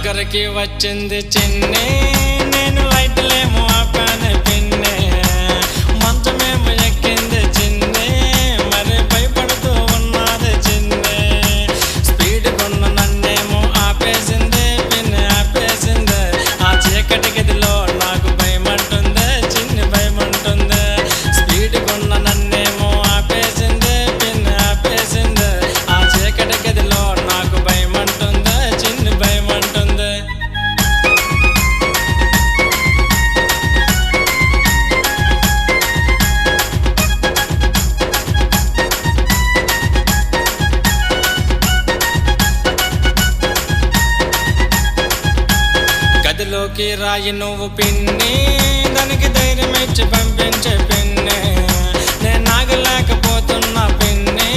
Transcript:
దగ్గరికి వచ్చింది చిన్ని, నేను లైట్లేమో ఆపాను పిన్ని. మంచమేమో ఎక్కింది చిన్ని, మరి భయపడుతూ ఉన్నది చిన్ని. స్పీడ్ కొన్న నన్నేమో ఆపేసింది పిన్ని, ఆపేసింది. ఆ చీకటి గదిలో నాకు భయమంటుంది చిన్ని, భయమంటుంది. స్పీడ్ కొన్న నన్నేమో ఆపేసింది పిన్ని, ఆపేసింది. ఆ చీకటి గదిలో నాకు భయమంటుంది చిన్ని, భయమంటుంది. గదిలోకి రాయి నువ్వు పిన్ని, దానికి ధైర్యం ఇచ్చి పంపించే పిన్ని. నేను నాగలేకపోతున్నా పిన్ని,